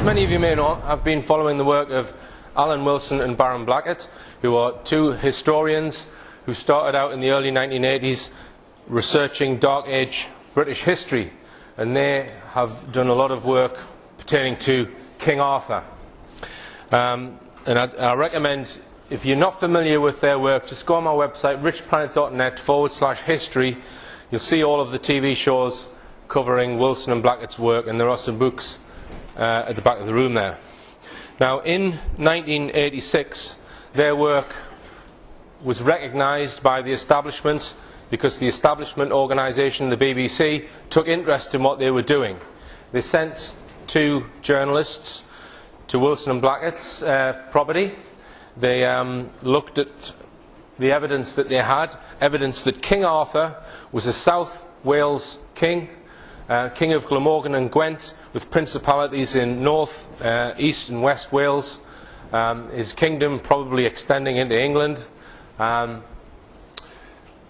many of you may know, I've been following the work of Alan Wilson and Baron Blackett, who are two historians who started out in the early 1980s researching Dark Age British history, and they have done a lot of work pertaining to King Arthur. And I recommend, if you're not familiar with their work, just go on my website, richplanet.net/history. You'll see all of the TV shows covering Wilson and Blackett's work, and there are some books at the back of the room there. Now, in 1986, their work was recognised by the establishment because the establishment organisation, the BBC, took interest in what they were doing. They sent two journalists to Wilson and Blackett's property. They looked at the evidence that they had, evidence that King Arthur was a South Wales king, king of Glamorgan and Gwent, with principalities in North, East and West Wales, his kingdom probably extending into England.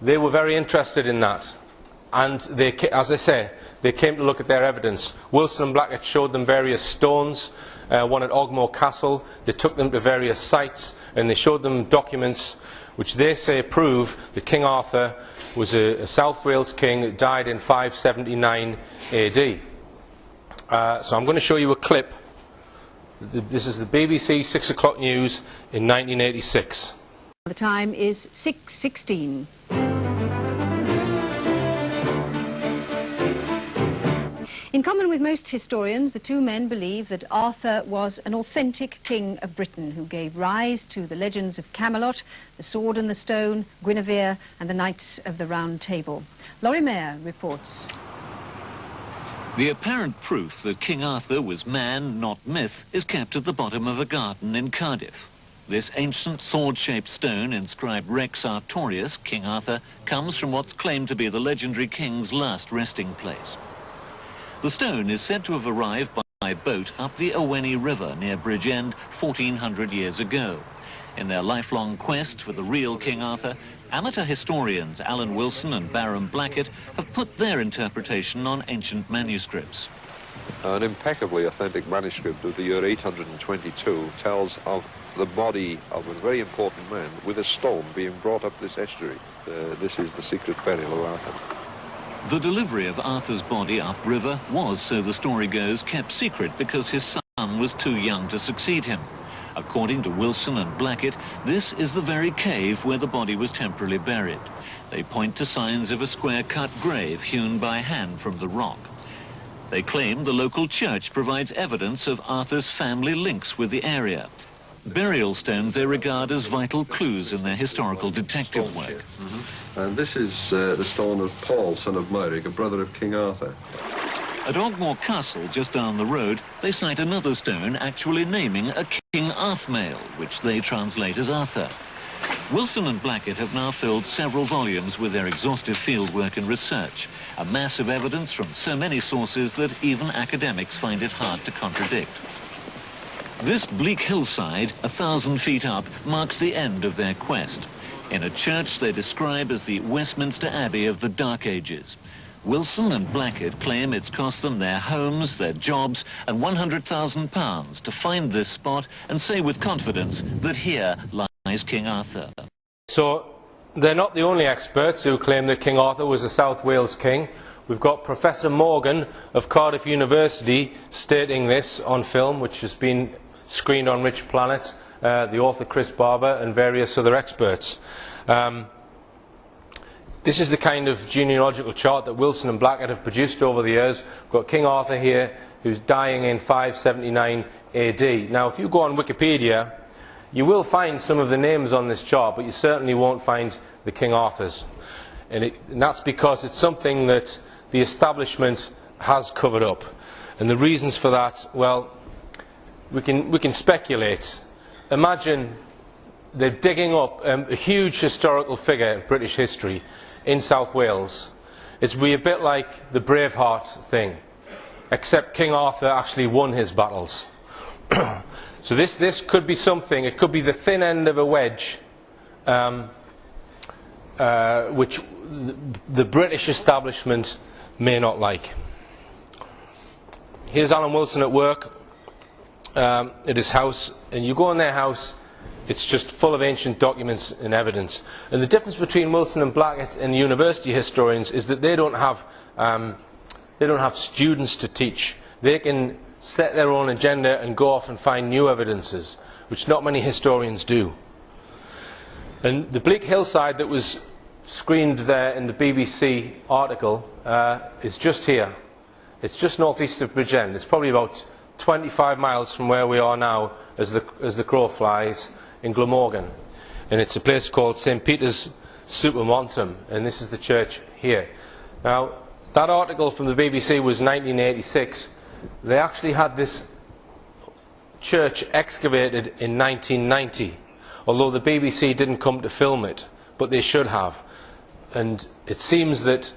They were very interested in that, and they, as I say, they came to look at their evidence. Wilson and Blackett showed them various stones, one at Ogmore Castle. They took them to various sites, and they showed them documents which they say prove that King Arthur was a South Wales king that died in 579 AD. So I'm going to show you a clip. This is the BBC 6 o'clock news in 1986. The time is 6:16. In common with most historians, the two men believe that Arthur was an authentic king of Britain who gave rise to the legends of Camelot, the Sword and the Stone, Guinevere and the Knights of the Round Table. Laurie Mayer reports. The apparent proof that King Arthur was man, not myth, is kept at the bottom of a garden in Cardiff. This ancient sword-shaped stone inscribed Rex Artorius, King Arthur, comes from what's claimed to be the legendary king's last resting place. The stone is said to have arrived by boat up the Owenny River near Bridgend 1400 years ago. In their lifelong quest for the real King Arthur, amateur historians Alan Wilson and Baron Blackett have put their interpretation on ancient manuscripts. An impeccably authentic manuscript of the year 822 tells of the body of a very important man with a stone being brought up this estuary. This is the secret burial of Arthur. The delivery of Arthur's body upriver was, so the story goes, kept secret because his son was too young to succeed him. According to Wilson and Blackett, this is the very cave where the body was temporarily buried. They point to signs of a square-cut grave hewn by hand from the rock. They claim the local church provides evidence of Arthur's family links with the area. Burial stones they regard as vital clues in their historical detective work. And this is the stone of Paul, son of Myrick, a brother of King Arthur. At Ogmore Castle, just down the road, they cite another stone actually naming a King Arthmail, which they translate as Arthur. Wilson and Blackett have now filled several volumes with their exhaustive fieldwork and research, a mass of evidence from so many sources that even academics find it hard to contradict. This bleak hillside, 1,000 feet up, marks the end of their quest. In a church they describe as the Westminster Abbey of the Dark Ages. Wilson and Blackett claim it's cost them their homes, their jobs, and £100,000 to find this spot and say with confidence that here lies King Arthur. So they're not the only experts who claim that King Arthur was a South Wales king. We've got Professor Morgan of Cardiff University stating this on film, which has been screened on Rich Planet, the author Chris Barber and various other experts. This is the kind of genealogical chart that Wilson and Blackett have produced over the years. We've got King Arthur here, who's dying in 579 AD. Now, if you go on Wikipedia, you will find some of the names on this chart, but you certainly won't find the King Arthurs. And that's because it's something that the establishment has covered up. And the reasons for that, well, we can speculate. Imagine they're digging up a huge historical figure of British history in South Wales. It's a bit like the Braveheart thing, except King Arthur actually won his battles. So this could be something, it could be the thin end of a wedge which the British establishment may not like. Here's Alan Wilson at work. at his house, and you go in their house, it's just full of ancient documents and evidence. And the difference between Wilson and Blackett and university historians is that they don't have students to teach. They can set their own agenda and go off and find new evidences, which not many historians do. And the bleak hillside that was screened there in the BBC article is just here. It's just northeast of Bridgend. It's probably about 25 miles from where we are now as the crow flies in Glamorgan. And it's a place called St Peters-Super-Montem, and this is the church here. Now, that article from the BBC was 1986. They actually had this church excavated in 1990, although the BBC didn't come to film it, but they should have. And it seems that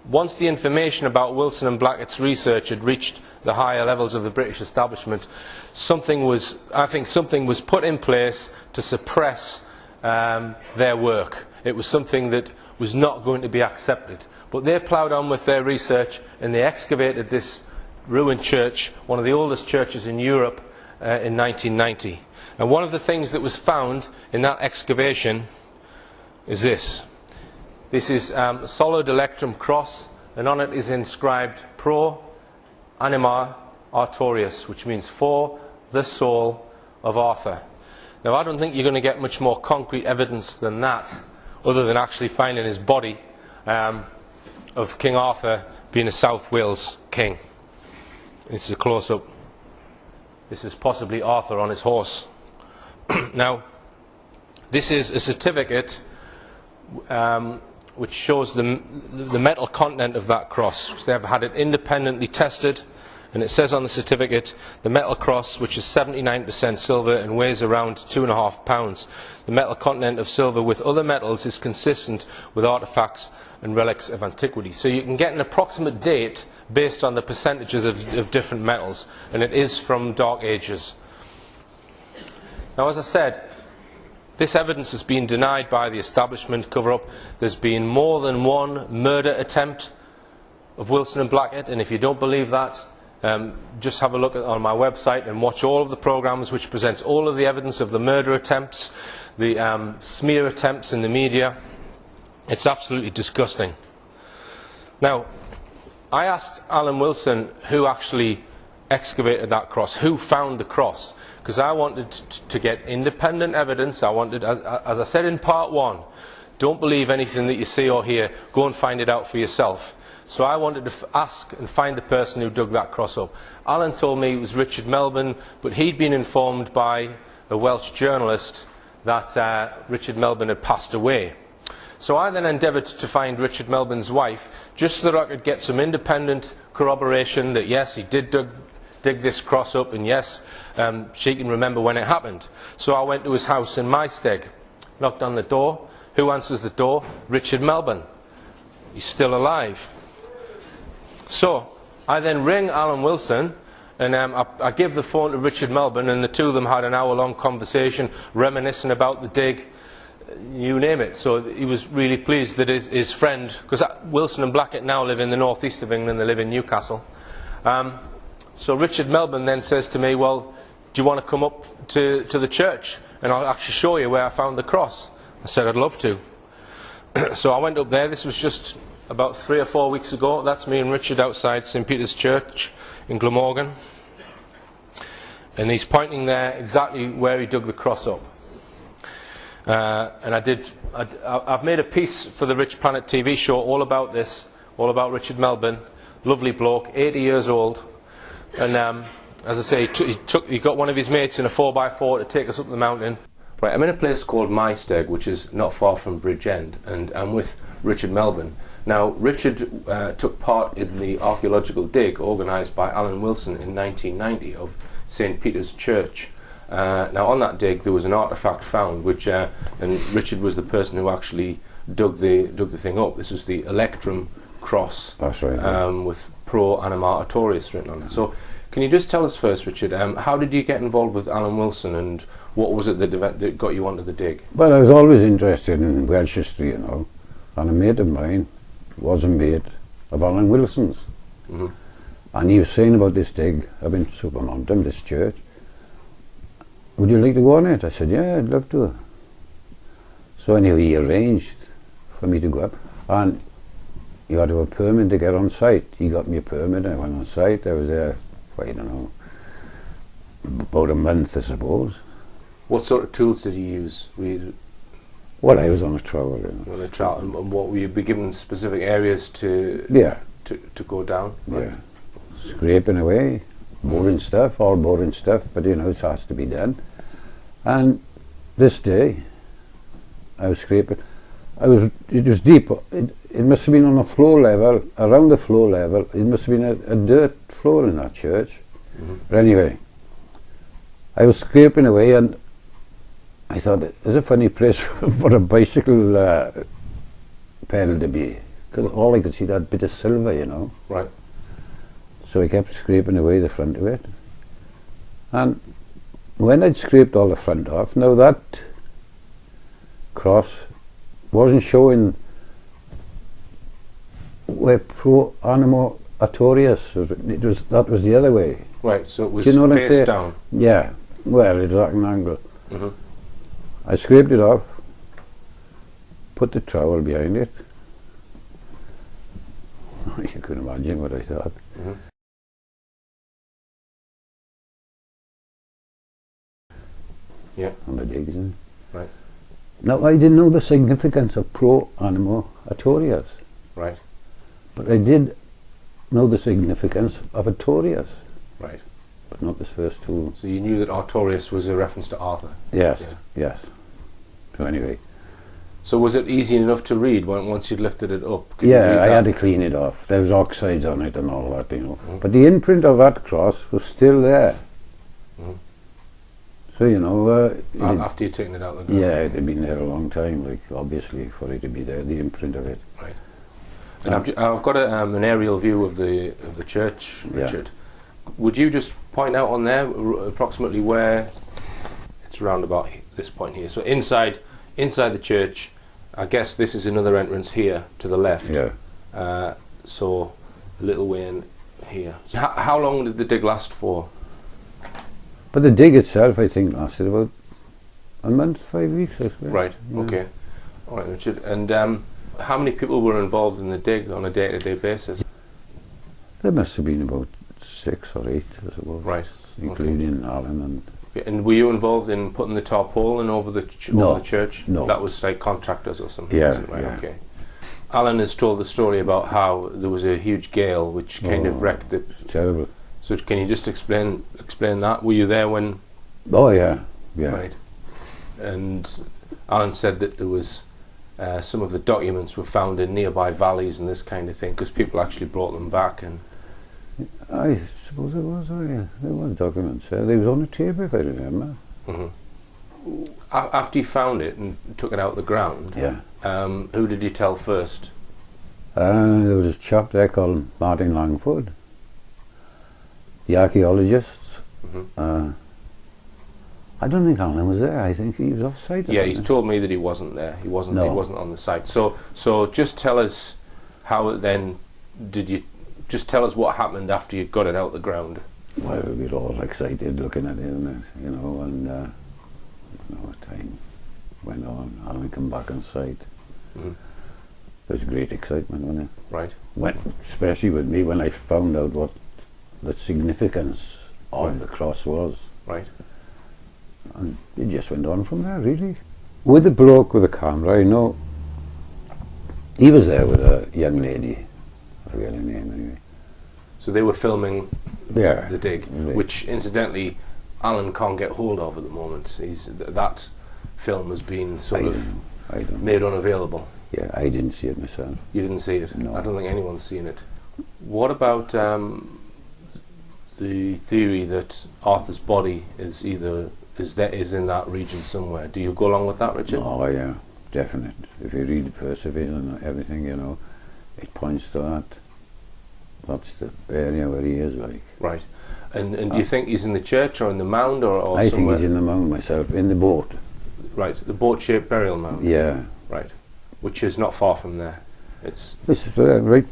once the information about Wilson and Blackett's research had reached the higher levels of the British establishment, I think something was put in place to suppress their work. It was something that was not going to be accepted. But they ploughed on with their research, and they excavated this ruined church, one of the oldest churches in Europe, in 1990. And one of the things that was found in that excavation is this. This is a solid electrum cross, and on it is inscribed Pro Anima Artorius, which means for the soul of Arthur. Now, I don't think you're going to get much more concrete evidence than that, other than actually finding his body of King Arthur being a South Wales king. This is a close-up. This is possibly Arthur on his horse. Now, this is a certificate which shows the metal content of that cross. They have had it independently tested, and it says on the certificate, the metal cross, which is 79% silver and weighs around 2.5 pounds. The metal content of silver with other metals is consistent with artifacts and relics of antiquity. So you can get an approximate date based on the percentages of different metals, and it is from Dark Ages. Now, as I said, this evidence has been denied by the establishment cover-up. There's been more than one murder attempt of Wilson and Blackett, and if you don't believe that, just have a look on my website and watch all of the programmes which presents all of the evidence of the murder attempts, the smear attempts in the media. It's absolutely disgusting. Now, I asked Alan Wilson who actually excavated that cross, who found the cross, because I wanted to get independent evidence. I wanted, as I said in part one, don't believe anything that you see or hear, go and find it out for yourself. So I wanted to ask and find the person who dug that cross up. Alan told me it was Richard Melbourne, but he'd been informed by a Welsh journalist that Richard Melbourne had passed away. So I then endeavoured to find Richard Melbourne's wife, just so that I could get some independent corroboration that yes, he did dig this cross up, and yes, she can remember when it happened. So I went to his house in Mysteg, knocked on the door. Who answers the door? Richard Melbourne. He's still alive. So I then ring Alan Wilson, and I give the phone to Richard Melbourne, and the two of them had an hour-long conversation reminiscing about the dig, you name it. So he was really pleased that his friend, because Wilson and Blackett now live in the northeast of England, they live in Newcastle. So Richard Melbourne then says to me, well, do you want to come up to the church and I'll actually show you where I found the cross? I said I'd love to. So I went up there. This was just about 3 or 4 weeks ago. That's me and Richard outside St Peters Church in Glamorgan. And he's pointing there exactly where he dug the cross up. And I've made a piece for the Rich Planet TV show all about this, all about Richard Melbourne. Lovely bloke, 80 years old. And as I say, he got one of his mates in a 4x4 to take us up the mountain. Right, I'm in a place called Mysteg, which is not far from Bridgend, and I'm with Richard Melbourne. Now, Richard took part in the archaeological dig organised by Alan Wilson in 1990 of St Peters Church. Now, on that dig, there was an artefact found, which and Richard was the person who actually dug the thing up. This was the electrum cross. That's right. With Pro Anima Artorius written on it. So, can you just tell us first, Richard, how did you get involved with Alan Wilson, and what was it that got you onto the dig? Well, I was always interested in Welsh history, you know, and a mate of mine was a mate of Alan Wilson's. Mm-hmm. And he was saying about this dig up in Super-Montem, this church. Would you like to go on it? I said, yeah, I'd love to. So anyway, he arranged for me to go up, and you had to have a permit to get on site. He got me a permit, and I went on site. I was there for, I don't know, about a month, I suppose. What sort of tools did you use? Well, I was on a trowel, you know. On a trowel, and what were you be given specific areas to? Yeah. To go down. Right. Yeah. Scraping away, boring stuff, all boring stuff, but you know, it has to be done. And this day, I was scraping. It was deep. It must have been on the floor level, around the floor level. It must have been a dirt floor in that church. But anyway, I was scraping away, and I thought, it's a funny place for a bicycle pedal to be, because all I could see that bit of silver, you know. Right. So I kept scraping away the front of it, and when I'd scraped all the front off, now that cross wasn't showing where pro animo artorius was. That was the other way. Right. So it was you know face down. Yeah. Well, it's at an angle. Mm-hmm. I scraped it off, put the trowel behind it. You can imagine what I thought. Mm-hmm. Yeah. On the digs. Right. Now, I didn't know the significance of pro animo artorius. Right. But I did know the significance of artorius. Right. But not this first two. So you knew that Artorius was a reference to Arthur? Yes, Yeah. yes. So anyway. So was it easy enough to read once you'd lifted it up? Could you Yeah, read I that? had to clean it off. There was oxides on it and all that, you know. But the imprint of that cross was still there. So, you know... after you'd taken it out the ground? yeah, it had been there a long time, like, obviously, for it to be there, the imprint of it. Right. And I've got an aerial view of the church, Richard. Would you just point out on there approximately where it's around about this point here? So inside the church, I guess this is another entrance here to the left. Yeah. So a little way in here. So how long did the dig last for? But the dig itself, I think, lasted about a month, 5 weeks, I suppose. Right. Yeah. Okay. All right, Richard. And how many people were involved in the dig on a day-to-day basis? There must have been about 6 or 8, I suppose. Right. Including Alan and... And were you involved in putting the tarpaulin over the church? No. That was like contractors or something? Yeah, wasn't it? Right, yeah. okay. Alan has told the story about how there was a huge gale which kind of wrecked it. It's terrible. So can you just explain that? Were you there when... Oh, yeah. Yeah. Right. And Alan said that there was some of the documents were found in nearby valleys and this kind of thing, because people actually brought them back. And I suppose it was, oh yeah, there was documents there. They was on the tape, if I remember. after you found it and took it out of the ground, Yeah. Who did you tell first? There was a chap there called Martin Langford, the archaeologists. I don't think Alan was there. I think he was off site. Yeah, he's told me that he wasn't there. He wasn't. No. He wasn't on the site. So just tell us how it then did you. Just tell us what happened after you got it out the ground. Well, we were all excited looking at it, and time went on. Alan come back on site. There was great excitement, wasn't it? Right. Especially with me when I found out what the significance of the cross was. Right. And it just went on from there, really. With the bloke with the camera, I know he was there with a young lady. I forget her name anyway. So they were filming Yeah. the dig, which incidentally Alan can't get hold of at the moment. That film has been sort of I don't made unavailable. Yeah, I didn't see it myself. You didn't see it? No. I don't think anyone's seen it. What about the theory that Arthur's body is in that region somewhere? Do you go along with that, Richard? Oh yeah, definite. If you read Perseverance and everything, it points to that. That's the area where he is, like. Right. And do you think he's in the church or in the mound or I somewhere? think he's in the mound myself, in the boat. Right, the boat-shaped burial mound. Yeah. Right, which is not far from there. It's This is right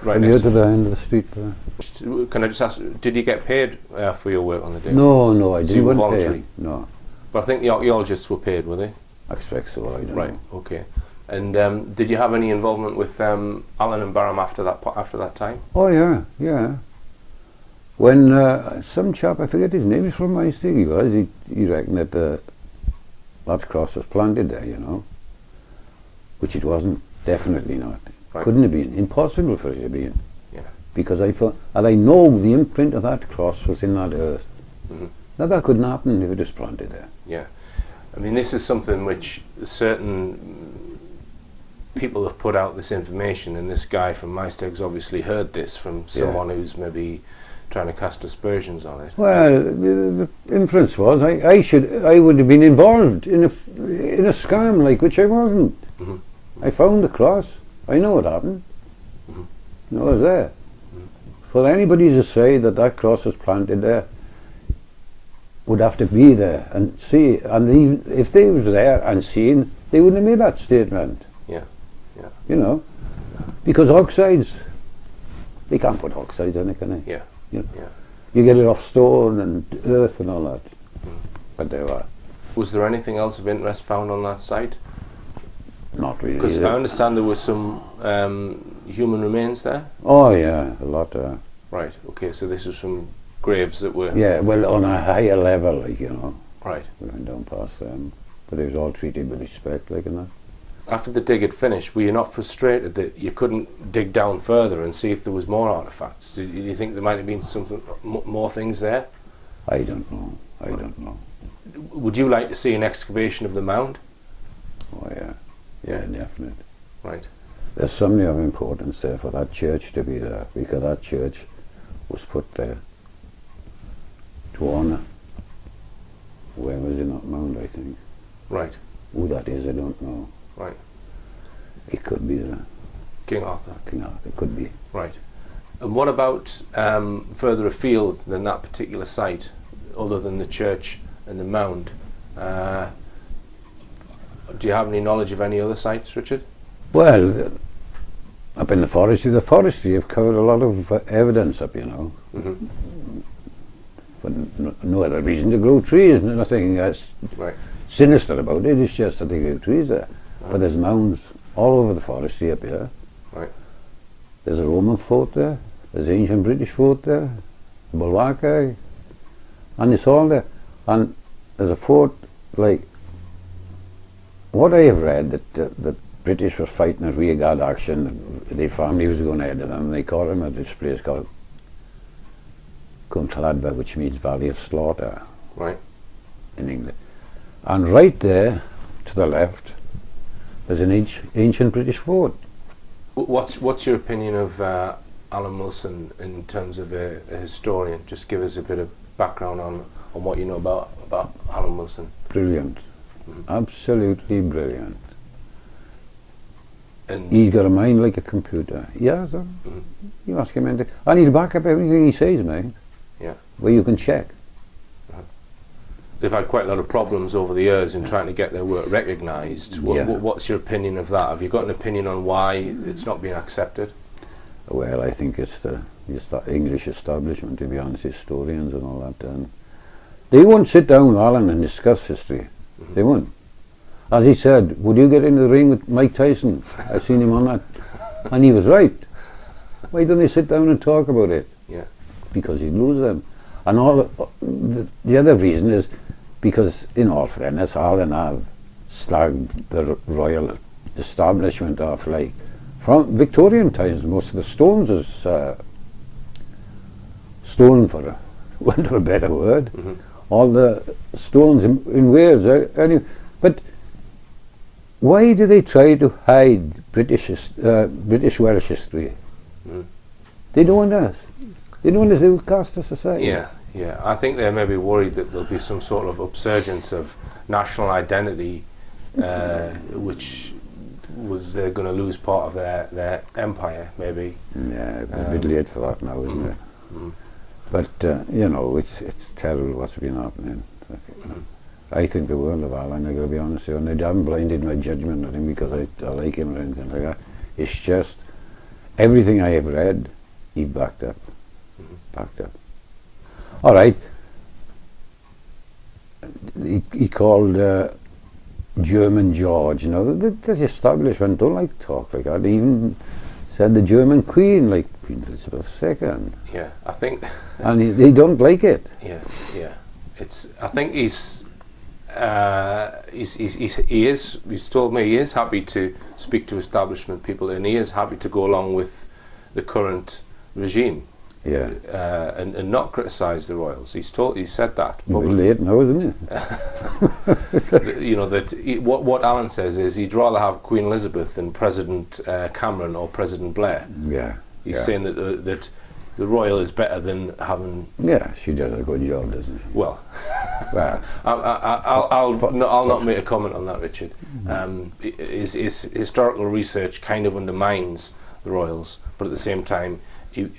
Right from here to the end of the street there. Can I just ask, did you get paid for your work on the dig? No, no, I So you were didn't pay voluntary? him. No, But I think the archaeologists were paid, were they? I expect so, I don't Right, know. okay. And did you have any involvement with Allen and Barham after that time? Oh yeah, yeah. When some chap, I forget his name, he's from my state, he reckoned that that cross was planted there, you know, which it wasn't, definitely not. Right. Couldn't have been, impossible for it to have been. Yeah. Because I thought, and I know the imprint of that cross was in that earth. Mm-hmm. Now that couldn't happen if it was planted there. Yeah. I mean, this is something which certain people have put out this information, and this guy from Mysteg's obviously heard this from someone who's maybe trying to cast aspersions on it. Well, the inference was I would have been involved in a scam like which I wasn't. Mm-hmm. I found the cross. I know what happened. Mm-hmm. You know, it was there. For anybody to say that that cross was planted there would have to be there and see, and even if they was there and seen, they wouldn't have made that statement. Yeah, yeah, You know, because oxides, they can't put oxides on it, can they? yeah, You know, yeah. you get it off stone and earth and all that. But they were Was there anything else of interest found on that site? not really. Because I understand there was some human remains there. Oh yeah, a lot. Right. Okay. So this was from graves that were. Yeah, well, on a higher level, like, you know, Right. we went down past them, but it was all treated with respect, like, and that. After the dig had finished, were you not frustrated that you couldn't dig down further and see if there was more artifacts? Did you think there might have been something more things there? I don't know. I don't know. Would you like to see an excavation of the mound? Oh yeah, yeah, definite. Right. There's something of importance there for that church to be there, because that church was put there to honour whoever's in that mound, I think. Right. Who that is, I don't know. Right. It could be the King Arthur. King Arthur, it could be. Right. And what about further afield than that particular site, other than the church and the mound? Do you have any knowledge of any other sites, Richard? Well, up in the forestry have covered a lot of evidence up, you know. Mm-hmm. For no other reason to grow trees, nothing Right. sinister about it, it's just that they grow trees there. But there's mounds all over the forestry up here. Right. There's a Roman fort there, there's an ancient British fort there, the Bulwark, and it's all there. And there's a fort, like, what I have read, that the British were fighting a rearguard action, their family was going ahead of them, and they caught them at this place called Cwmlladfa, which means Valley of Slaughter Right. in England. And right there, to the left, there's an ancient British fort. What's your opinion of Alan Wilson in terms of a historian? Just give us a bit of background on what you know about Alan Wilson. Brilliant. Absolutely brilliant. And He's got a mind like a computer. Yeah, so you ask him anything. And he'll back up everything he says, mate. Yeah. Where you can check. they've had quite a lot of problems over the years in trying to get their work recognised. What's your opinion of that? Have you got an opinion on why it's not being accepted? Well, I think it's the English establishment, to be honest, historians and all that. And they won't sit down with Alan and discuss history. They won't. As he said, would you get in the ring with Mike Tyson? I've seen him on that. And he was right. Why don't they sit down and talk about it? Yeah. Because he'd lose them. And the other reason is because, in all fairness, Alan have slagged the royal establishment off, like, from Victorian times. Most of the stones is stolen, for want of a better word. All the stones in Wales. But why do they try to hide British Welsh history? They don't want us. They don't want us to cast us aside. Yeah, yeah. I think they're maybe worried that there'll be some sort of upsurgence of national identity, which was they're going to lose part of their empire, maybe. Yeah, a bit late for that now, isn't it? But you know, it's terrible what's been happening. I think the world of Alan, I got to be honest with you, and I haven't blinded my judgment on him because I like him or anything like that. It's just, everything I ever read, he backed up. Backed up. All right. He called German George. You know, the establishment don't like to talk like that. They even said the German Queen, like Queen Elizabeth II. Yeah, I think. And they don't like it. Yeah, yeah. I think he's told me he is happy to speak to establishment people, and he is happy to go along with the current regime. Yeah. And not criticise the royals. He said that. Well, late now, isn't it? You know that what Alan says is he'd rather have Queen Elizabeth than President Cameron or President Blair. Yeah. He's saying that the royal is better than having. Yeah, she does a good job, doesn't she? Well, well, I'll not make a comment on that, Richard. His historical research kind of undermines the royals, but at the same time, he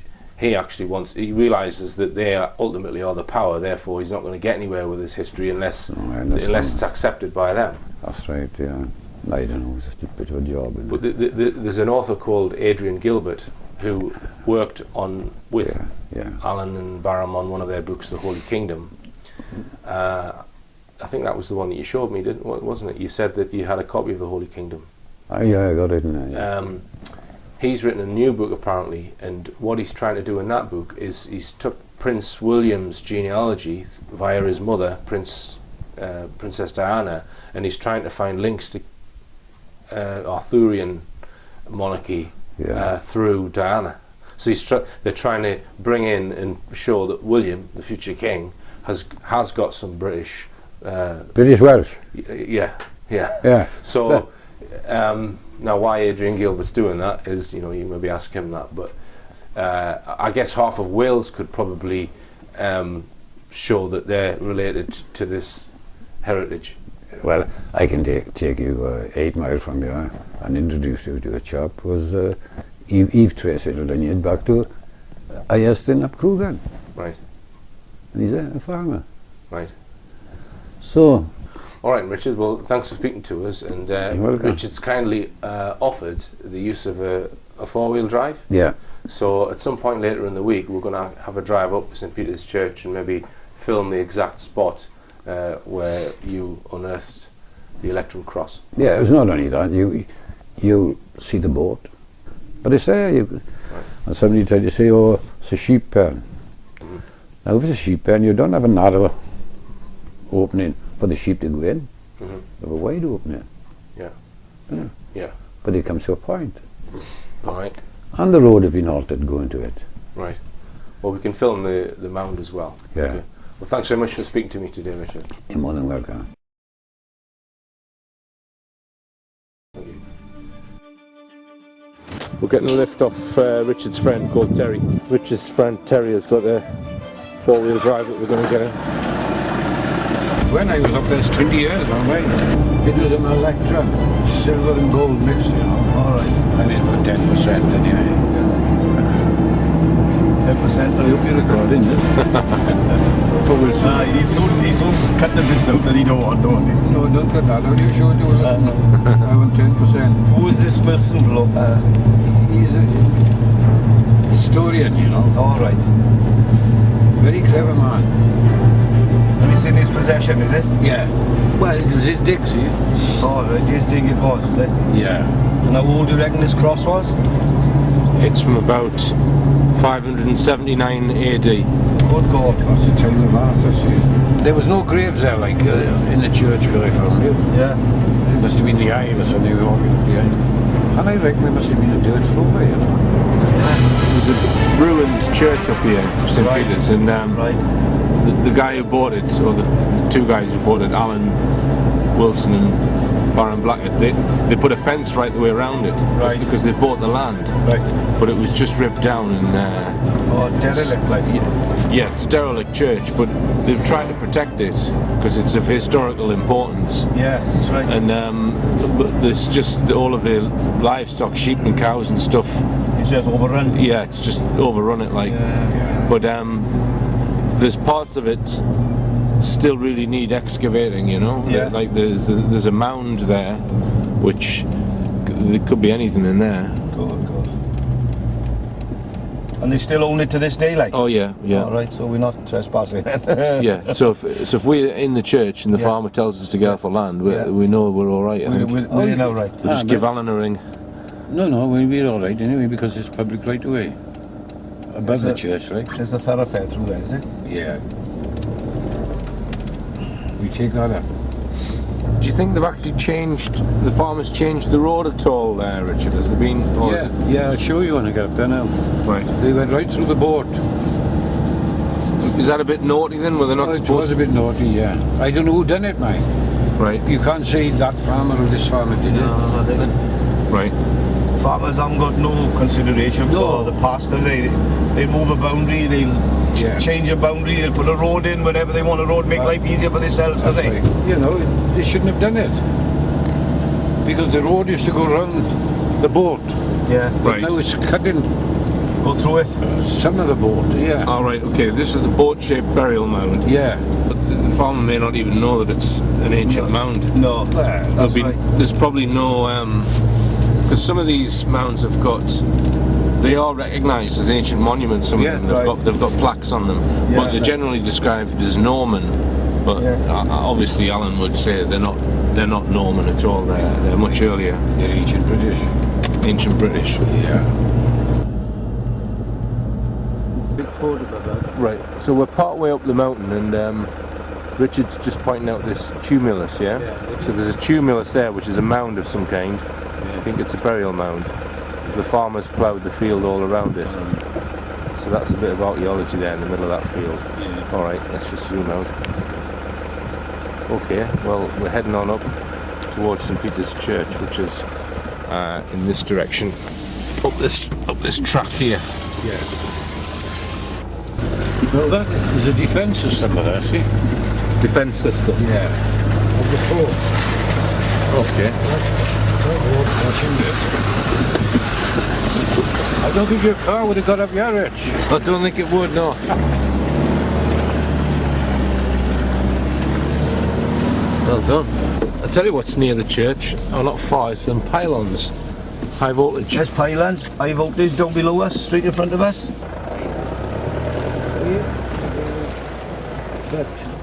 realises that they ultimately are the power. Therefore, he's not going to get anywhere with his history unless it's accepted by them. That's right. Yeah, I don't know. It's just a bit of a job. But there's an author called Adrian Gilbert who worked with Alan and Barham on one of their books, The Holy Kingdom. I think that was the one that you showed me, wasn't it? You said that you had a copy of The Holy Kingdom. Yeah, I got it. Yeah. He's written a new book apparently, and what he's trying to do in that book is he's took Prince William's genealogy via his mother, Princess Diana, and he's trying to find links to Arthurian monarchy through Diana. So they're trying to bring in and show that William, the future king, has got some British Welsh. Yeah. So now why Adrian Gilbert's doing that is, you maybe ask him that, but I guess half of Wales could probably show that they're related to this heritage. Well, I can take you 8 miles from here and introduce you to a chap who was Eve traced his lineage back to Ieston up Crugan. Right. And he's a farmer. Right. So. All right, Richard. Well, thanks for speaking to us. And Richard's kindly offered the use of a 4-wheel drive. Yeah. So at some point later in the week, we're going to have a drive up to St Peters Church and maybe film the exact spot where you unearthed the electrum cross. Yeah, it's not only that. You see the boat, but it's there. And somebody tried to say, "Oh, it's a sheep pen." Mm-hmm. Now, if it's a sheep pen, you don't have a narrow opening for the sheep to go in. Mm-hmm. You have a wide opening. Yeah. But it comes to a point. All right. And the road has been altered going to it. Right. Well, we can film the mound as well. Yeah. Okay. Well, thanks very much for speaking to me today, Richard. You're more than welcome. Thank you. We're getting a lift off Richard's friend called Terry. Richard's friend Terry has got a 4-wheel drive that we're going to get in. When I was up there, it's 20 years ago, right? It was an electrum, silver and gold mix, All right. I mean, for 10% anyway. 10%? I hope you're recording this. He's so cut the bits out that he don't want, don't he? No, don't cut that out. You sure do. I want 10%. Who is this person? He's a historian, All right. Very clever man. And it's in his possession, is it? Yeah. Well, it was his Dixie. All right, his dig it was it? Yeah. And how old do you reckon this cross was? It's from about 579 AD. Good God. That's the time of Arthur, see. There was no graves there, like in the church where I found it. Yeah. It must have been the eye or something walking behind. And I reckon there must have been a dirt floor, There's a ruined church up here, St Peters, and the guy who bought it, or the two guys who bought it, Alan Wilson and Barham Blackett, they put a fence right the way around it, because they bought the land. Right. But it was just ripped down and derelict, like. Yeah, it's a derelict church, but they've tried to protect it because it's of historical importance. Yeah, that's right. And there's just all of the livestock, sheep and cows and stuff. It's just overrun. Yeah, it's just overrun it, like. Yeah. But there's parts of it still really need excavating, Yeah. Like there's a mound there, which there could be anything in there. God. And they still own it to this day, like? Oh yeah, yeah. All right, so we're not trespassing. Yeah, so if we're in the church and the farmer tells us to get off the land, we know we're all right, I think. We're now right. We'll just give Alan a ring. No, we're all right anyway, because it's public right away. Above the church, right? There's a thoroughfare through there, is it? Yeah. We take that up. Do you think they've actually changed, the farmers changed the road at all there, Richard? Has there been... Or is it... Yeah, I'll show you when I get up there now. Right. They went right through the boat. Is that a bit naughty then? Were they not supposed to? It was a bit naughty, yeah. I don't know who done it, mate. Right. You can't say that farmer or this farmer did it. No, they didn't. Right. Farmers haven't got no consideration for the past. They move a boundary, they'll change a boundary, they'll put a road in, whatever they want a road, make life easier for themselves, do they? Right. You know, they shouldn't have done it. Because the road used to go round the boat. Yeah. But now it's cutting. Go through it? Some of the boat, yeah. All right, okay, this is the boat-shaped burial mound. Yeah. But the farmer may not even know that it's an ancient mound. No, that's right. There's probably no... because some of these mounds have got, they are recognised as ancient monuments. Some of them they've got plaques on them, but they're generally described as Norman. But obviously, Alan would say they're not Norman at all. They're much earlier. They're ancient British. Ancient British. Yeah. Big photograph of that. Right. So we're part way up the mountain, and Richard's just pointing out this tumulus. Yeah. So there's a tumulus there, which is a mound of some kind. I think it's a burial mound. The farmers ploughed the field all around it. So that's a bit of archaeology there in the middle of that field. Yeah. Alright, let's just zoom out. Okay, well we're heading on up towards St Peters Church, which is in this direction. Up this track here. Yeah. Well, that is a defence system there, see? Defence system? Yeah. Of the fort. Okay. I don't think your car would have got up your edge. I don't think it would, no. Well done. I'll tell you what's near the church, or not far, it's some pylons. High voltage. There's pylons, high voltage down below us, straight in front of us.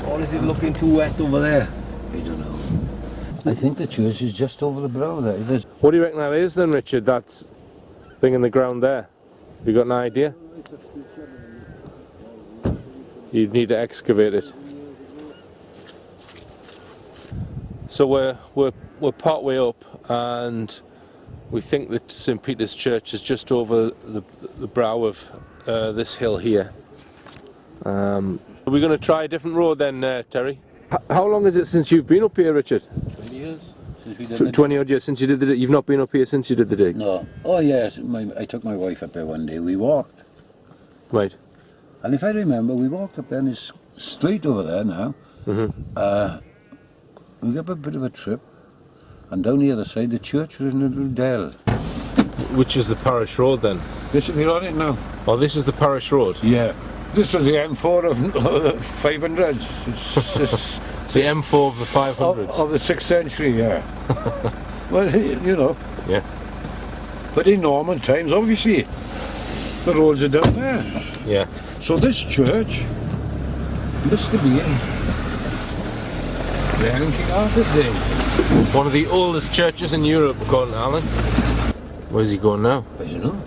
Or is it looking too wet over there? I don't know. I think the church is just over the brow there. What do you reckon that is then, Richard, that thing in the ground there? You got an idea? You'd need to excavate it. So we're part way up, and we think that St Peter's Church is just over the brow of this hill here. Are we going to try a different road then, Terry? How long is it since you've been up here, Richard? 20 years. Since we did 20 odd years since you did the dig? You've not been up here since you did the dig? No. Oh yes, I took my wife up there one day. We walked. Right. And if I remember, we walked up there and it's straight over there now. We got a bit of a trip. And down the other side, the church was in a little dell. Which is the parish road then? This, we're on it now. Oh, this is the parish road? Yeah. This was the M4 of the 500s. It's the M4 of the 500s? Of the 6th century, yeah. Well, you know. Yeah. But in Norman times, obviously, the roads are down there. Yeah. So this church must have been there in King Arthur's days. One of the oldest churches in Europe, according to Alan. Where's he going now? I don't know.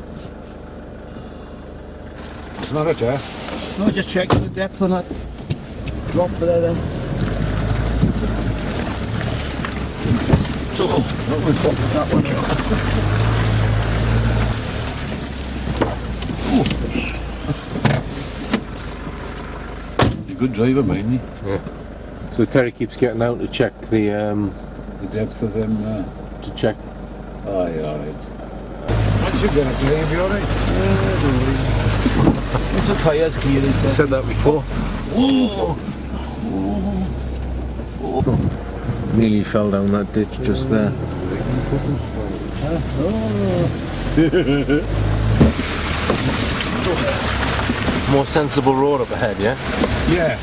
It's not a there. No, just checking the depth on that drop there then. So, that one. He's a good driver, mind he? Yeah. So Terry keeps getting out to check the depth of them. To check. Oh, yeah, alright. Once you get up there, you'll be alright. Yeah, don't worry. It's a tyres clear, he said that before. Whoa! Nearly fell down that ditch just there. More sensible road up ahead, yeah? Yeah.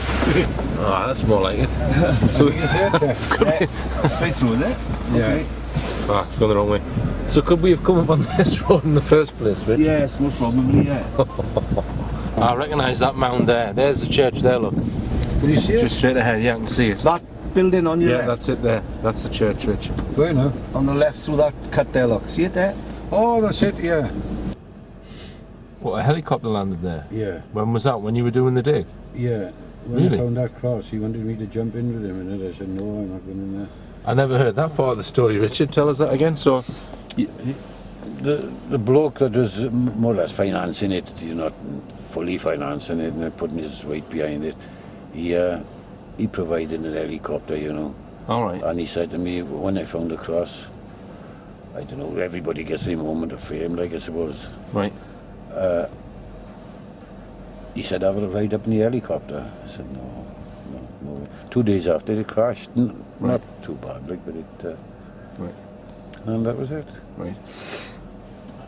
Oh, that's more like it. So straight through there? Yeah. Ah, it's going the wrong way. So could we have come up on this road in the first place, Rich? Yes, most probably, yeah. I recognise that mound there. There's the church there, look. Can you see it? Just straight ahead, yeah, I can see it. That building on your Yeah, left? that's it there. That's the church, Rich. Where now? On the left through that cut there, look. See it there? Oh, that's it, yeah. What, a helicopter landed there? Yeah, When was that? When you were doing the dig? yeah. When Really? I found that cross, he wanted me to jump in with him, and I said, no, I'm not going in there. I never heard that part of the story, Richard. Tell us that again. So, The bloke that was more or less financing it, he's not fully financing it and putting his weight behind it, he provided an helicopter, you know. all right. And he said to me, when I found the cross, I don't know, everybody gets a moment of fame, like I suppose. Right. He said, have a ride up in the helicopter. I said, no. 2 days after it crashed, not too bad, like, but it, Right. and that was it. Right.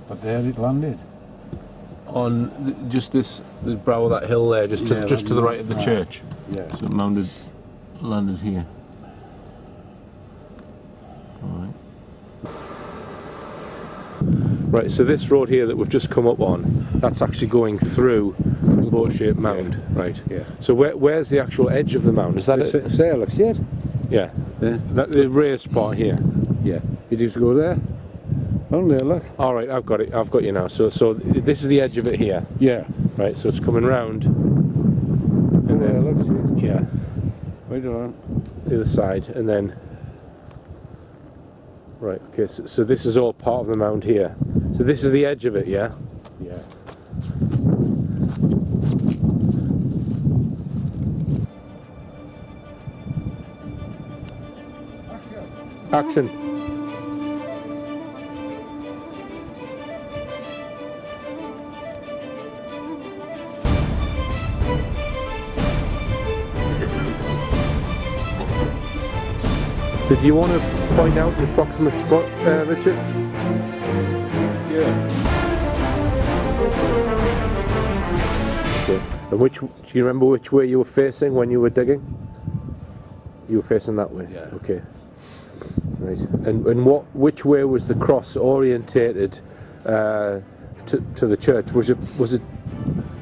But there it landed. On just the brow of that hill there, just to the right of the church. Yeah. So it landed here. All right. Right, so this road here that we've just come up on, that's actually going through the boat-shaped mound, right? Yeah. So where's the actual edge of the mound? Is that it? There, look, see it? Yeah. Yeah. That the raised part here. Yeah. You just go there. On there, look. All right, I've got it. I've got you now. So this is the edge of it here, Yeah. right? So it's coming round. And There, then, look, see it? yeah, Right on. the other side, and then. Right. Okay. So this is all part of the mound here. So this is the edge of it, yeah. Yeah. Action. So do you want to point out the approximate spot, Richard? Yeah. Okay. And do you remember which way you were facing when you were digging? You were facing that way? Yeah. Okay. Right. And which way was the cross orientated to the church? Was it?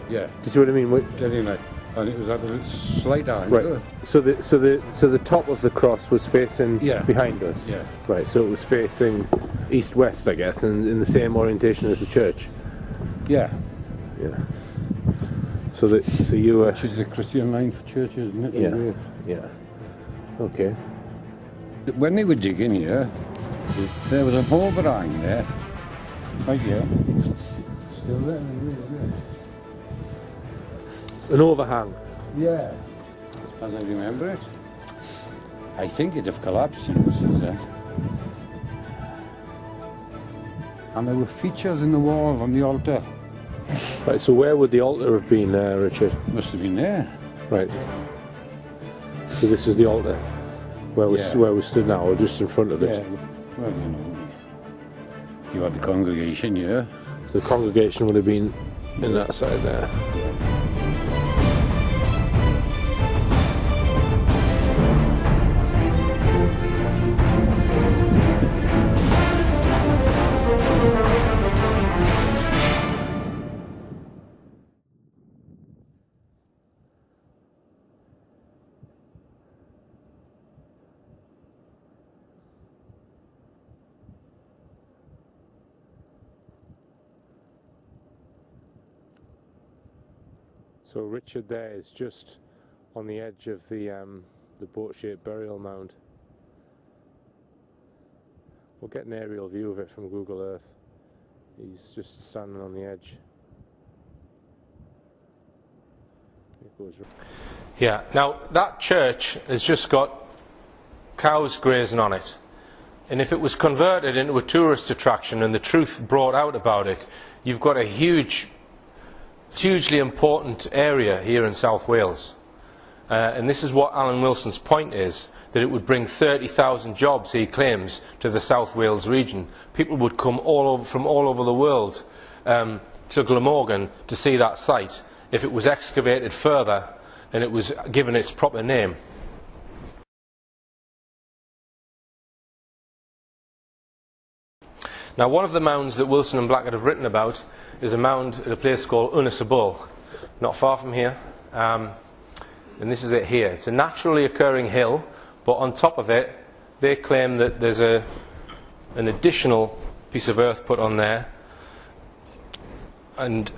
Yeah. Do you see what I mean? Getting that. And it was at a slight angle. Right. So the top of the cross was facing Yeah. behind us. Yeah. Right. So it was facing east-west, I guess, and in the same orientation as the church. Yeah. Yeah. So you were. Which is the Christian line for churches, isn't it? Yeah. Yeah. Okay. When they were digging here, there was an overhang there. Right here. Still there? An overhang. Yeah. As I remember it. I think it'd have collapsed, you know, since then. And there were features in the wall on the altar. Right. So where would the altar have been, Richard? Must have been there. Right. So this is the altar where we Yeah. where we stood now, or just in front of it. Yeah. Well, you know. You had the congregation here. So the congregation would have been in that side there. So Richard there is just on the edge of the boat-shaped burial mound. We'll get an aerial view of it from Google Earth. He's just standing on the edge. Yeah, now that church has just got cows grazing on it. And if it was converted into a tourist attraction and the truth brought out about it, you've got a hugely important area here in South Wales. And this is what Alan Wilson's point is, that it would bring 30,000 jobs, he claims, to the South Wales region. People would come from all over the world to Glamorgan to see that site if it was excavated further and it was given its proper name. Now, one of the mounds that Wilson and Blackett have written about is a mound at a place called Ynys-y-bwl, not far from here. And this is it here. It's a naturally occurring hill, but on top of it, they claim that there's an additional piece of earth put on there, and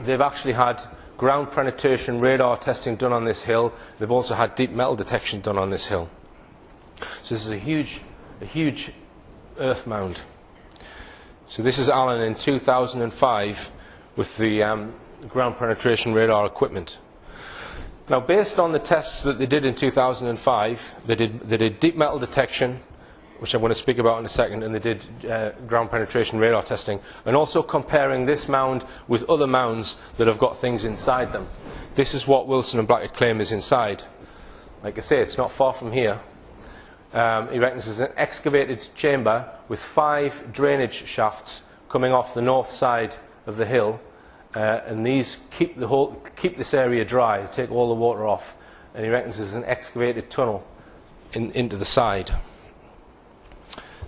they've actually had ground penetration radar testing done on this hill. They've also had deep metal detection done on this hill. So this is a huge earth mound. So this is Alan in 2005 with the ground penetration radar equipment. Now, based on the tests that they did in 2005, they did deep metal detection, which I'm going to speak about in a second, and they did ground penetration radar testing, and also comparing this mound with other mounds that have got things inside them. This is what Wilson and Blackett claim is inside. Like I say, it's not far from here. He reckons there's an excavated chamber with 5 drainage shafts coming off the north side of the hill, and these keep this area dry, take all the water off. And he reckons there's an excavated tunnel into the side.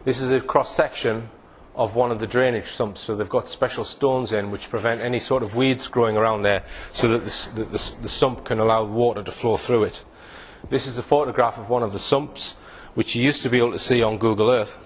This is a cross-section of one of the drainage sumps, so they've got special stones in which prevent any sort of weeds growing around there, so that the sump can allow water to flow through it. This is a photograph of one of the sumps, which you used to be able to see on Google Earth.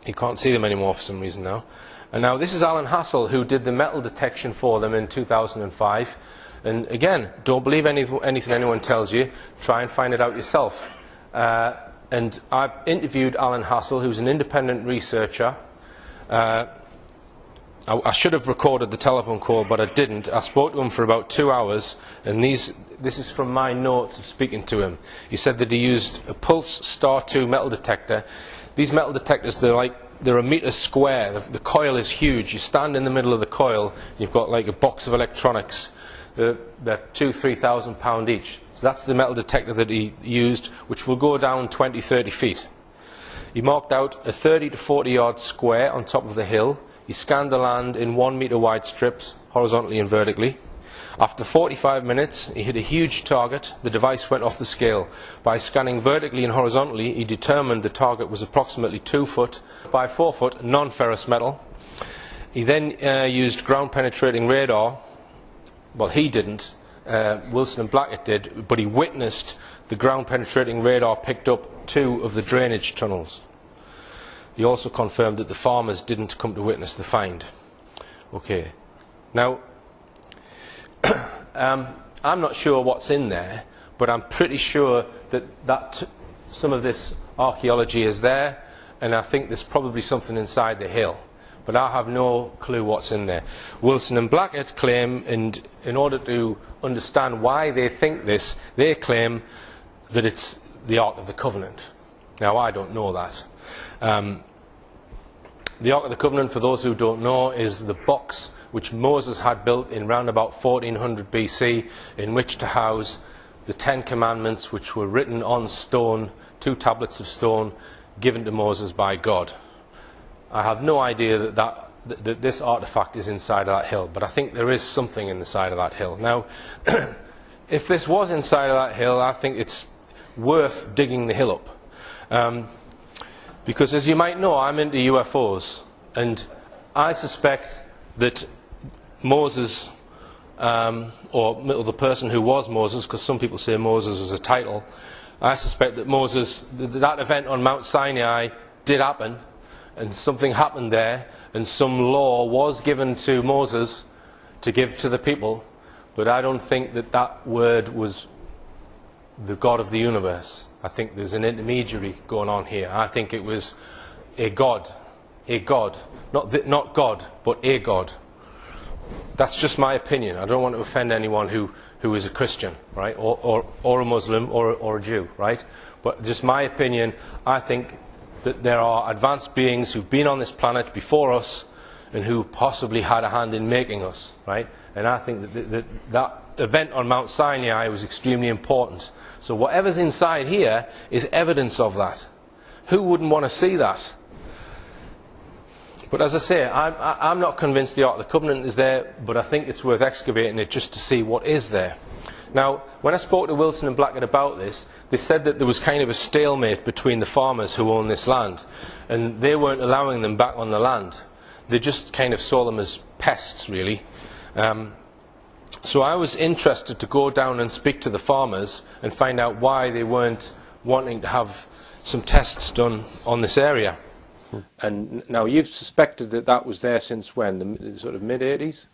You can't see them anymore for some reason now. And now this is Alan Hassel, who did the metal detection for them in 2005. And again, don't believe anything anyone tells you. Try and find it out yourself. And I've interviewed Alan Hassel, who's an independent researcher. I should have recorded the telephone call, but I didn't. I spoke to him for about 2 hours, and this is from my notes of speaking to him. He said that he used a Pulse Star 2 metal detector. These metal detectors, they're a metre square. The coil is huge. You stand in the middle of the coil, you've got like a box of electronics. They're 2,000–3,000 pound each. So that's the metal detector that he used, which will go down 20–30 feet. He marked out a 30 to 40 yard square on top of the hill. He scanned the land in 1 metre wide strips, horizontally and vertically. After 45 minutes, he hit a huge target. The device went off the scale. By scanning vertically and horizontally, he determined the target was approximately 2 foot by 4 foot non-ferrous metal. He then used ground penetrating radar. Well, he didn't. Wilson and Blackett did, but he witnessed the ground penetrating radar picked up 2 of the drainage tunnels. He also confirmed that the farmers didn't come to witness the find. Okay. Now, I'm not sure what's in there, but I'm pretty sure that some of this archaeology is there, and I think there's probably something inside the hill. But I have no clue what's in there. Wilson and Blackett claim, and in order to understand why they think this, they claim that it's the Ark of the Covenant. Now, I don't know that. The Ark of the Covenant, for those who don't know, is the box which Moses had built in round about 1400 BC, in which to house the 10 Commandments, which were written on stone, 2 tablets of stone, given to Moses by God. I have no idea that this artifact is inside of that hill, but I think there is something in the side of that hill. Now, if this was inside of that hill, I think it's worth digging the hill up. Because as you might know, I'm into UFOs, and I suspect that Moses, or the person who was Moses, because some people say Moses was a title, I suspect that that event on Mount Sinai did happen, and something happened there, and some law was given to Moses to give to the people, but I don't think that word was the God of the universe. I think there's an intermediary going on here. I think it was a God, not God, but a God. That's just my opinion. I don't want to offend anyone who is a Christian, right, or a Muslim, or a Jew, right? But just my opinion, I think that there are advanced beings who've been on this planet before us and who possibly had a hand in making us, right? And I think that event on Mount Sinai was extremely important. So whatever's inside here is evidence of that. Who wouldn't want to see that? But as I say, I'm not convinced the Ark of the Covenant is there, but I think it's worth excavating it just to see what is there. Now, when I spoke to Wilson and Blackett about this, they said that there was kind of a stalemate between the farmers who own this land, and they weren't allowing them back on the land. they just kind of saw them as pests, really. So I was interested to go down and speak to the farmers and find out why they weren't wanting to have some tests done on this area. And now you've suspected that that was there since when? The sort of mid-80s?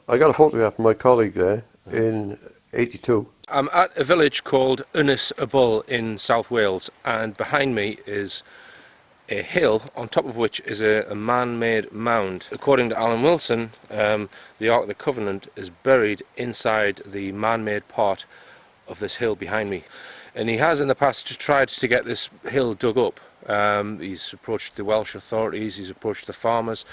I got a photograph from my colleague there in 82. I'm at a village called Ynys-y-bwl in South Wales, and behind me is a hill on top of which is a man-made mound. According to Alan Wilson, the Ark of the Covenant is buried inside the man-made part of this hill behind me. And he has in the past tried to get this hill dug up. He's approached the Welsh authorities, he's approached the farmers.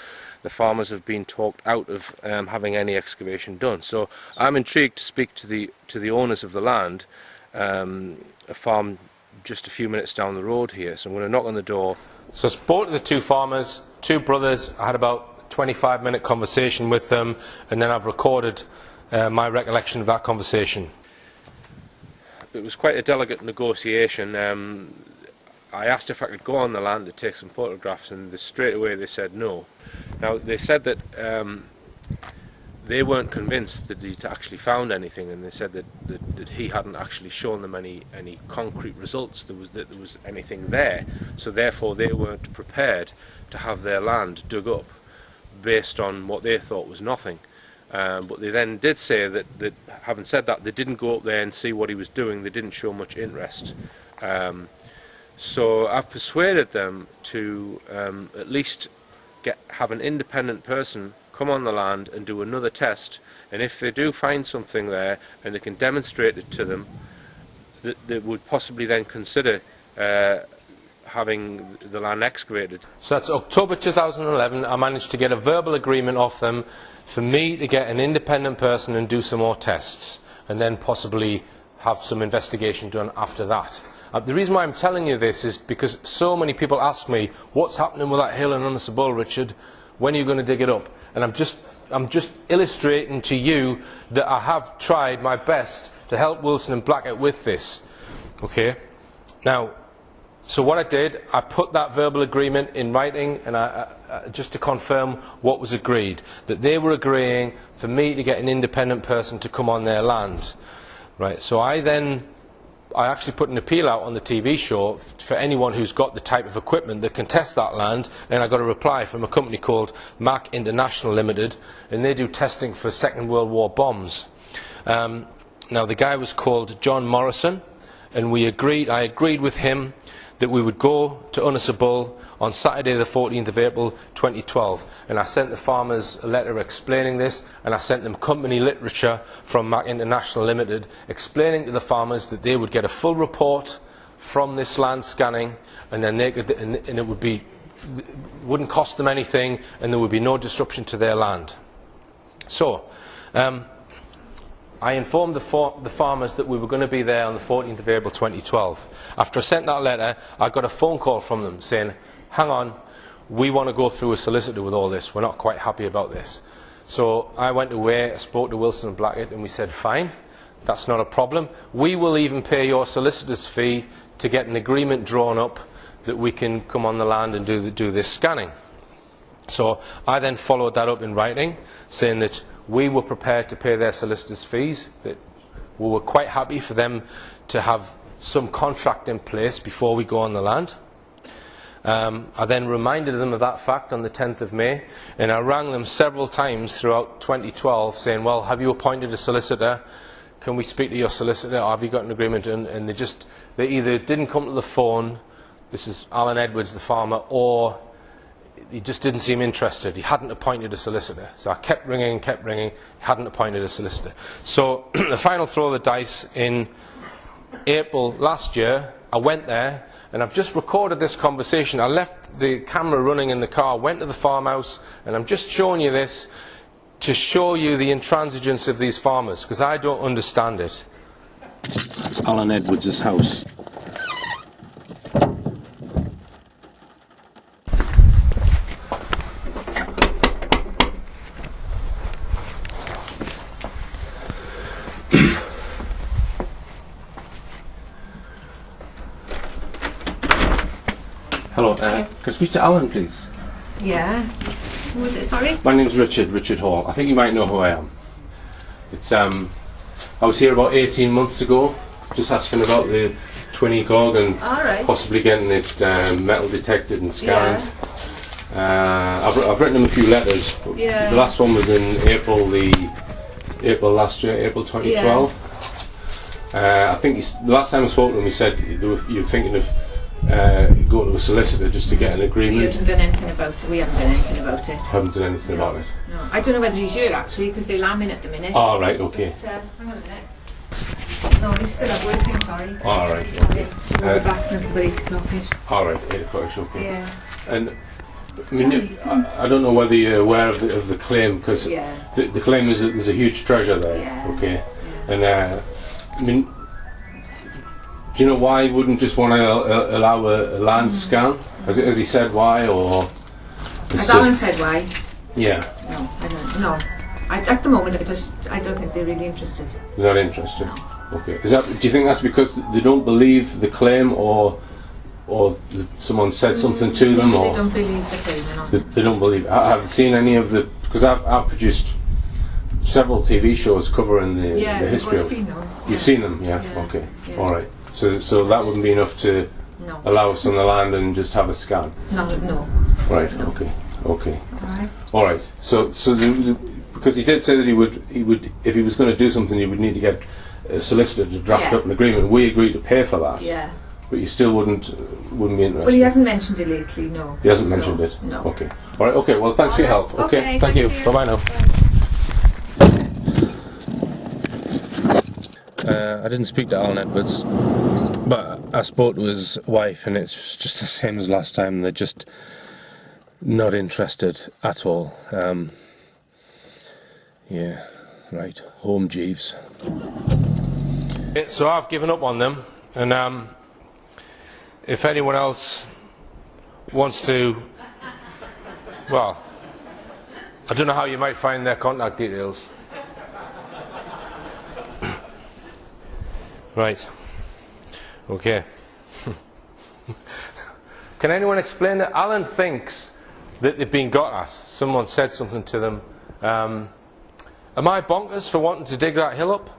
The farmers have been talked out of having any excavation done. So I'm intrigued to speak to the owners of the land, a farm just a few minutes down the road here. So I'm going to knock on the door. So I spoke to the two farmers, two brothers. I had about a 25-minute conversation with them, and then I've recorded my recollection of that conversation. It was quite a delicate negotiation. I asked if I could go on the land to take some photographs, and straight away they said no. Now they said that they weren't convinced that he'd actually found anything, and they said that he hadn't actually shown them any concrete results that there was anything there, so therefore they weren't prepared to have their land dug up based on what they thought was nothing. But they then did say that having said that, they didn't go up there and see what he was doing. They didn't show much interest. So I've persuaded them to at least have an independent person come on the land and do another test, and if they do find something there and they can demonstrate it to them, that they would possibly then consider having the land excavated. So that's October 2011. I managed to get a verbal agreement off them for me to get an independent person and do some more tests, and then possibly have some investigation done after that. The reason why I'm telling you this is because so many people ask me, what's happening with that hill in Ynys-y-bwl, Richard? When are you going to dig it up? And I'm just illustrating to you that I have tried my best to help Wilson and Blackett with this. Okay? Now, so what I did, I put that verbal agreement in writing, and just to confirm what was agreed, that they were agreeing for me to get an independent person to come on their land. Right, so I actually put an appeal out on the TV show for anyone who's got the type of equipment that can test that land, and I got a reply from a company called Mac International Limited, and they do testing for Second World War bombs. Now the guy was called John Morrison, and I agreed with him that we would go to Ynys-y-bwl on Saturday the 14th of April 2012, and I sent the farmers a letter explaining this, and I sent them company literature from Mac International Limited explaining to the farmers that they would get a full report from this land scanning, and then it wouldn't cost them anything, and there would be no disruption to their land. So I informed the farmers that we were going to be there on the 14th of April 2012. After I sent that letter, I got a phone call from them saying, hang on, we want to go through a solicitor with all this. We're not quite happy about this. So I went away, I spoke to Wilson and Blackett, and we said, fine, that's not a problem. We will even pay your solicitor's fee to get an agreement drawn up that we can come on the land and do this scanning. So I then followed that up in writing, saying that we were prepared to pay their solicitor's fees, that we were quite happy for them to have some contract in place before we go on the land. I then reminded them of that fact on the 10th of May, and I rang them several times throughout 2012 saying, well, have you appointed a solicitor? Can we speak to your solicitor? Or have you got an agreement? And they either didn't come to the phone, this is Alan Edwards, the farmer, or he just didn't seem interested. He hadn't appointed a solicitor. So I kept ringing, he hadn't appointed a solicitor. So the final throw of the dice in April last year, I went there, and I've just recorded this conversation. I left the camera running in the car, went to the farmhouse, and I'm just showing you this to show you the intransigence of these farmers, because I don't understand it. That's Alan Edwards' house. Hello, can I speak to Alan, please? Yeah. Who was it, sorry? My name's Richard Hall. I think you might know who I am. It's I was here about 18 months ago, just asking about the twinny clog and possibly getting it metal detected and scanned. I've written him a few letters. The last one was in April last year, April 2012. I think the last time I spoke to him, he said you were thinking of going to a solicitor just to get an agreement. He hasn't done anything about it. We haven't done anything about it. Haven't done anything about it. No, I don't know whether he's here actually, because they're lambing at the minute. Oh, right, okay. But, hang on a minute. No, he's still at working, sorry. All right, okay. We'll be back until about 8 o'clock-ish. All right, 8 o'clock, okay. Yeah. And I mean, I don't know whether you're aware of the claim, because the claim is that there's a huge treasure there, okay? And I mean, do you know why he wouldn't just want to allow a land scan? Has he said why, or? Has Alan said why? Yeah. No, I don't. No, at the moment, I don't think they're really interested. They're not interested. No. Okay. Do you think that's because they don't believe the claim, or someone said something to them, or they don't believe the claim? No. They don't believe. Have you seen any of the? Because I've produced several TV shows covering the history of. Seen those. You've seen them, yeah. Okay. Yeah. All right. So that wouldn't be enough to allow us on the land and just have a scan. No. Right. No. Okay. Okay. Alright. All right. So because he did say that he would if he was going to do something, he would need to get a solicitor to draft up an agreement. We agreed to pay for that. Yeah. But you still wouldn't be interested. Well, he hasn't mentioned it lately. No. He hasn't mentioned it. No. Okay. All right. Okay. Well, thanks for your help. Okay. Thank you. Bye bye now. I didn't speak to Alan Edwards, but I spoke to his wife, and it's just the same as last time. They're just not interested at all. Yeah, right. Home Jeeves. So I've given up on them, and if anyone else wants to, well, I don't know how you might find their contact details. Right. Okay. Can anyone explain that? Alan thinks that they've been got at. Someone said something to them. Am I bonkers for wanting to dig that hill up?